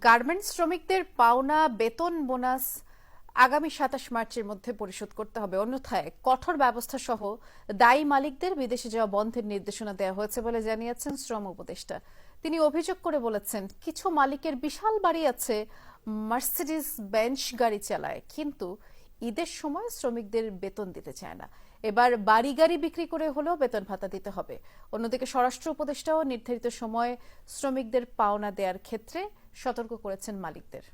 Garments শ্রমিকদের পাওনা বেতন বোনাস আগামী ২৭ মার্চের মধ্যে পরিশোধ করতে হবে, অন্যথায় কঠোর ব্যবস্থা সহ দায়ী মালিকদের বিদেশে যাওয়া বন্ধের নির্দেশনা দেওয়া হয়েছে বলে জানিয়েছেন শ্রম উপদেষ্টা। তিনি অভিযোগ করে বলেছেন, কিছু মালিকের বিশাল বাড়ি আছে, মার্সিডিজ বেঞ্চ গাড়ি চালায়, কিন্তু ঈদের সময় শ্রমিকদের বেতন দিতে চায় না। এবার বাড়ি গাড়ি বিক্রি করে হলেও বেতন ভাতা দিতে হবে। অন্যদিকে স্বরাষ্ট্র উপদেষ্টাও নির্ধারিত সময়ে শ্রমিকদের পাওনা দেওয়ার ক্ষেত্রে সতর্ক করেছেন মালিকদের।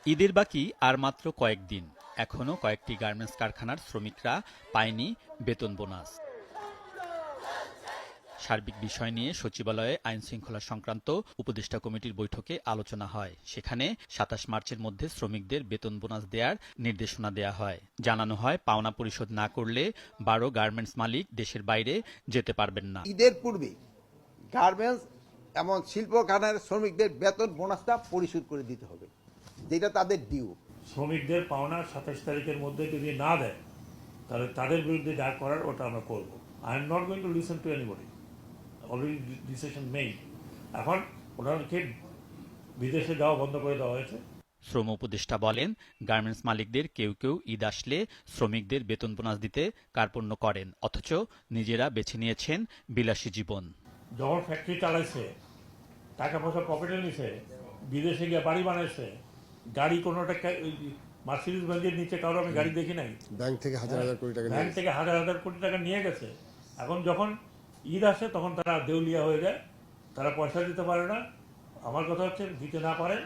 ঈদের বাকি আর মাত্র কয়েকদিন, এখনো কয়েকটি গার্মেন্টস কারখানার শ্রমিকরা পায়নি বেতন বোনাস। সার্বিক বিষয় নিয়ে সচিবালয়ে আইন শৃঙ্খলা সংক্রান্ত উপদেষ্টা কমিটির বৈঠকে আলোচনা হয়। সেখানে ২৭ মার্চের মধ্যে শ্রমিকদের বেতন বোনাস দেওয়ার নির্দেশনা দেওয়া হয়। জানানো হয়, পাওনা পরিশোধ না করলে ১২ গার্মেন্টস মালিক দেশের বাইরে যেতে পারবেন না। ঈদের পূর্বে গার্মেন্টস এবং শিল্প কারখানার শ্রমিকদের বেতন বোনাসটা পরিশোধ করে দিতে হবে, যেটা তাদের ডিউ। শ্রমিকদের পাওনা ২৭ তারিখের মধ্যে যদি না দেয়, তাহলে তাদের বিরুদ্ধে যা করার ওটা আমরা করব। I am not going to listen to anybody. Already decision made. এখন ওনাকে বিদেশে যাওয়া বন্ধ করে দেওয়া হয়েছে। শ্রম উপদেষ্টা বলেন, গার্মেন্টস মালিকদের কেউ কেউ ঈদ আসলে শ্রমিকদের বেতন বোনাস দিতে কার্পণ্য করেন, অথচ নিজেরা বেছে নিয়েছেন বিলাসী জীবন। যখন ফ্যাক্টরি চালাইছে, টাকা পয়সা পকেটে নিছে, বিদেশে গিয়ে বাড়ি বানাইছে, গাড়ি কোনোটা মার্সিডিজ বেঞ্জের নিচে কারো আমি গাড়ি দেখি নাই। ব্যাংক থেকে হাজার হাজার কোটি টাকা নিয়ে গেছে। এখন যখন ঈদ আসে তখন তারা দেউলিয়া হয়ে যায়, তারা পয়সা দিতে পারে না। আমার কথা হচ্ছে, দিতে না পারেন,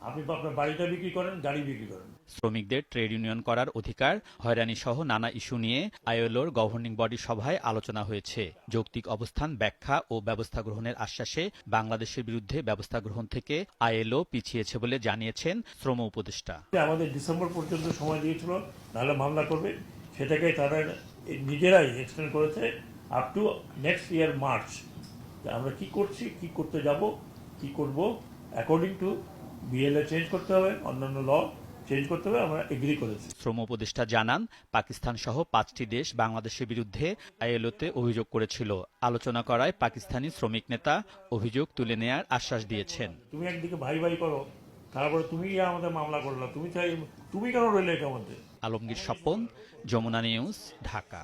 আপনি আপনার বাড়িটা বিক্রি করেন, গাড়ি বিক্রি করেন। শ্রমিকদের ট্রেড ইউনিয়ন করার অধিকার, হয়রানি সহ নানা ইস্যু নিয়ে আইএলওর গভর্নিং বডি সভায় আলোচনা হয়েছে। যৌক্তিক অবস্থান ব্যাখ্যা ও ব্যবস্থা গ্রহণের আশ্বাসে বাংলাদেশের বিরুদ্ধে ব্যবস্থা গ্রহণ থেকে আইএলও পিছিয়েছে বলে জানিয়েছেন শ্রম উপদেষ্টা। আমাদের ডিসেম্বর পর্যন্ত সময় দিয়েছিল, নাহলে মামলা করবে। সেটাকে তারা নিজেরাই এক্সটেন্ড করেছে up to next year March. আমরা কি করছি, কি করতে যাব, কি করব, অ্যাকর্ডিং টু বিএলএ চেঞ্জ করতে হবে, অন্যান্য ল চেঞ্জ করতে হবে, আমরা এগ্রি করেছি। শ্রম উপদেষ্টা জানান, পাকিস্তান সহ ৫টি দেশ বাংলাদেশের বিরুদ্ধে আইএলওতে অভিযোগ করেছিল। আলোচনা করায় পাকিস্তানি শ্রমিক নেতা অভিযোগ তুলে নেয়ার আশ্বাস দিয়েছেন। তুমি একদিকে ভাই ভাই করো, তারপরে তুমি আমাদের মামলা করলো, তুমি কেন রইলে এটার মধ্যে? আলমগীর স্বপন, যমুনা নিউজ, ঢাকা।